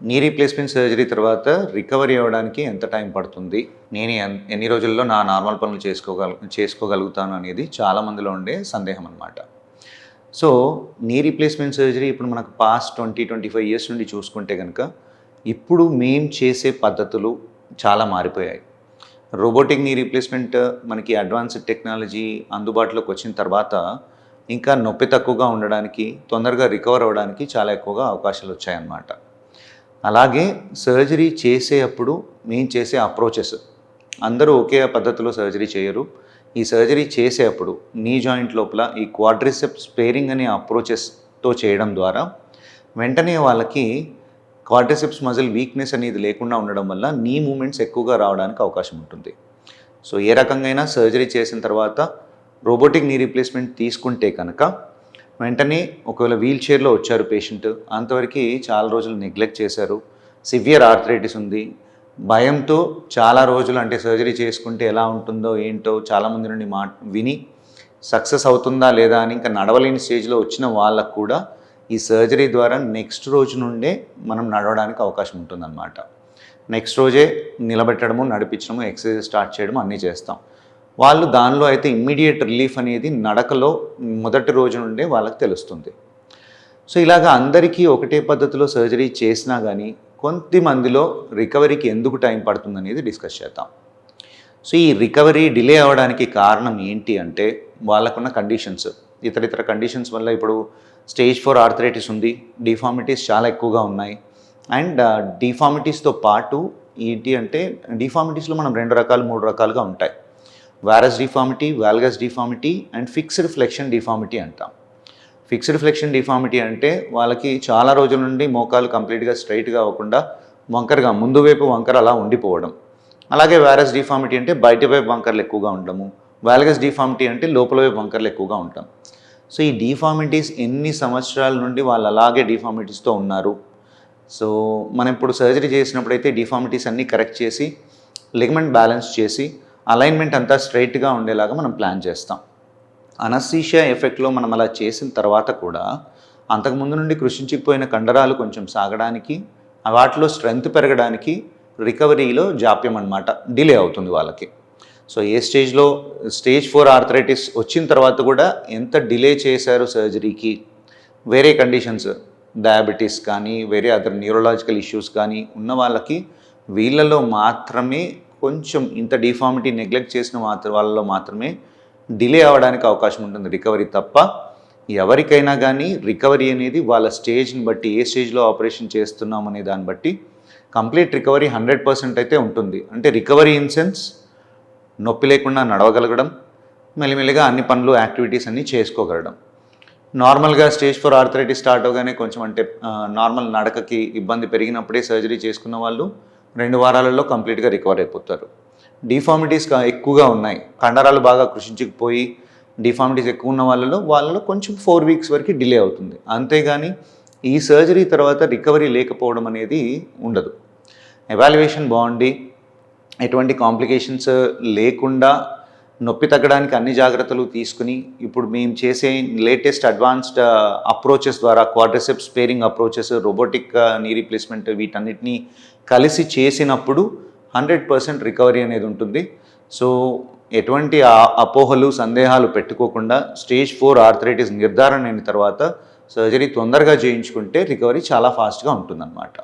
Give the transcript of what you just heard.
Knee replacement surgery తర్వాత recovery అవ్వడానికి ఎంత టైం పడుతుంది? నేను ఎన్ని రోజుల్లో నా నార్మల్ పనులు చేసుకోగలుగుతాను అనేది చాలా మందిలో ఉండే సందేహం అనమాట. సో నీ రీప్లేస్మెంట్ సర్జరీ ఇప్పుడు మనకు పాస్ట్ 25 ఇయర్స్ నుండి చూసుకుంటే కనుక ఇప్పుడు మేము చేసే పద్ధతులు చాలా మారిపోయాయి. రోబోటిక్ నీ రీప్లేస్మెంట్ మనకి అడ్వాన్స్డ్ టెక్నాలజీ అందుబాటులోకి వచ్చిన తర్వాత ఇంకా నొప్పి తక్కువగా ఉండడానికి, తొందరగా రికవర్ అవ్వడానికి చాలా ఎక్కువగా అవకాశాలు వచ్చాయన్నమాట. అలాగే సర్జరీ చేసేటప్పుడు మేము చేసే అప్రోచెస్ అందరూ ఒకే పద్ధతిలో సర్జరీ చేయరు. ఈ సర్జరీ చేసేటప్పుడు నీ జాయింట్ లోపల ఈ క్వాడ్రిసెప్స్ స్పేరింగ్ అనే అప్రోచెస్తో చేయడం ద్వారా వెంటనే వాళ్ళకి క్వాడ్రిసెప్స్ మజిల్ వీక్నెస్ అనేది లేకుండా ఉండడం వల్ల నీ మూమెంట్స్ ఎక్కువగా రావడానికి అవకాశం ఉంటుంది. సో ఏ రకంగా సర్జరీ చేసిన తర్వాత రోబోటిక్ నీ రీప్లేస్మెంట్ తీసుకుంటే కనుక వెంటనే ఒకవేళ వీల్ చైర్లో వచ్చారు పేషెంట్, అంతవరకు చాలా రోజులు నెగ్లెక్ట్ చేశారు, సివియర్ ఆర్థరైటిస్ ఉంది, భయంతో చాలా రోజులు అంటే సర్జరీ చేసుకుంటే ఎలా ఉంటుందో ఏంటో చాలామంది నుండి విని సక్సెస్ అవుతుందా లేదా అని ఇంకా నడవలేని స్టేజ్లో వచ్చిన వాళ్ళకు కూడా ఈ సర్జరీ ద్వారా నెక్స్ట్ రోజు నుండే మనం నడవడానికి అవకాశం ఉంటుందన్నమాట. నెక్స్ట్ రోజే నిలబెట్టడము, నడిపించడము, ఎక్సర్సైజ్ స్టార్ట్ చేయడం అన్నీ చేస్తాం. వాళ్ళు దానిలో అయితే ఇమ్మీడియట్ రిలీఫ్ అనేది నడకలో మొదటి రోజు నుండే వాళ్ళకి తెలుస్తుంది. సో ఇలాగ అందరికీ ఒకటే పద్ధతిలో సర్జరీ చేసినా కానీ కొంతమందిలో రికవరీకి ఎందుకు టైం పడుతుంది అనేది డిస్కస్ చేద్దాం. సో ఈ రికవరీ డిలే అవ్వడానికి కారణం ఏంటి అంటే వాళ్ళకున్న కండిషన్స్, ఇతర కండిషన్స్ వల్ల ఇప్పుడు స్టేజ్ 4 ఆర్థరైటిస్ ఉంది, డిఫార్మిటీస్ చాలా ఎక్కువగా ఉన్నాయి. అండ్ డిఫార్మిటీస్తో పాటు ఏంటి అంటే డిఫార్మిటీస్లో మనం 2 రకాలు 3 రకాలుగా ఉంటాయి. Varus deformity, valgus deformity and fixed flexion deformity అంటాం. ఫిక్స్డ్ ఫ్లెక్షన్ డిఫార్మిటీ అంటే వాళ్ళకి చాలా రోజుల నుండి మోకాలు కంప్లీట్గా స్ట్రైట్గా అవ్వకుండా వంకరగా ముందు వైపు వంకర అలా ఉండిపోవడం. అలాగే వారస్ డిఫార్మిటీ అంటే బయట వైపు వంకరలు ఎక్కువగా ఉండడము. వాల్గస్ డిఫార్మిటీ అంటే లోపల వైపు వంకరలు ఎక్కువగా ఉంటాం. సో ఈ డిఫార్మిటీస్ ఎన్ని సంవత్సరాల నుండి వాళ్ళు అలాగే డిఫార్మిటీస్తో ఉన్నారు. సో మనం ఇప్పుడు సర్జరీ చేసినప్పుడు అయితే డిఫార్మిటీస్ అన్నీ కరెక్ట్ చేసి లిగమెంట్ బ్యాలెన్స్ చేసి అలైన్మెంట్ అంతా స్ట్రైట్గా ఉండేలాగా మనం ప్లాన్ చేస్తాం. అనస్థీషియా ఎఫెక్ట్లో మనం అలా చేసిన తర్వాత కూడా అంతకుముందు నుండి కృషించిపోయిన కండరాలు కొంచెం సాగడానికి, వాటిలో స్ట్రెంగ్త్ పెరగడానికి రికవరీలో జాప్యం అన్నమాట, డిలే అవుతుంది వాళ్ళకి. సో ఏ స్టేజ్లో స్టేజ్ 4 ఆర్థరైటిస్ వచ్చిన తర్వాత కూడా ఎంత డిలే చేశారు సర్జరీకి, వేరే కండిషన్స్ డయాబెటీస్ కానీ వేరే అదర్ న్యూరలాజికల్ ఇష్యూస్ కానీ ఉన్న వాళ్ళకి వీళ్ళలో మాత్రమే కొంచెం ఇంత డిఫార్మిటీ నెగ్లెక్ట్ చేసిన వాళ్ళలో మాత్రమే డిలే అవ్వడానికి అవకాశం ఉంటుంది రికవరీ తప్ప. ఎవరికైనా కానీ రికవరీ అనేది వాళ్ళ స్టేజ్ని బట్టి, ఏ స్టేజ్లో ఆపరేషన్ చేస్తున్నాం అనే దాన్ని బట్టి కంప్లీట్ రికవరీ 100% అయితే ఉంటుంది. అంటే రికవరీ ఇన్ సెన్స్ నొప్పి లేకుండా నడవగలగడం, మెల్లిమెల్లిగా అన్ని పనులు యాక్టివిటీస్ అన్నీ చేసుకోగలడం. నార్మల్గా స్టేజ్ 4 ఆర్థరైటిస్ స్టార్ట్ అవగానే కొంచెం అంటే నార్మల్ నడకకి ఇబ్బంది పెరిగినప్పుడే సర్జరీ చేసుకున్న వాళ్ళు 2 వారాలలో కంప్లీట్గా రికవర్ అయిపోతారు. డిఫార్మిటీస్ ఎక్కువగా ఉన్నాయి, కండరాలు బాగా కృషించుకుపోయి డిఫార్మిటీస్ ఎక్కువ ఉన్న వాళ్ళలో కొంచెం 4 వీక్స్ వరకు డిలే అవుతుంది. అంతేగాని ఈ సర్జరీ తర్వాత రికవరీ లేకపోవడం అనేది ఉండదు. ఎవాల్యుయేషన్ బాగుండి ఎటువంటి కాంప్లికేషన్స్ లేకుండా నొప్పి తగ్గడానికి అన్ని జాగ్రత్తలు తీసుకుని ఇప్పుడు మేము చేసే లేటెస్ట్ అడ్వాన్స్డ్ అప్రోచెస్ ద్వారా quadriceps sparing approaches, robotic knee replacement వీటన్నిటినీ కలిసి చేసినప్పుడు 100% రికవరీ అనేది ఉంటుంది. సో ఎటువంటి అపోహలు సందేహాలు పెట్టుకోకుండా స్టేజ్ 4 ఆర్థరైటిస్ నిర్ధారణ అయిన తర్వాత సర్జరీ తొందరగా చేయించుకుంటే రికవరీ చాలా ఫాస్ట్గా ఉంటుందన్నమాట.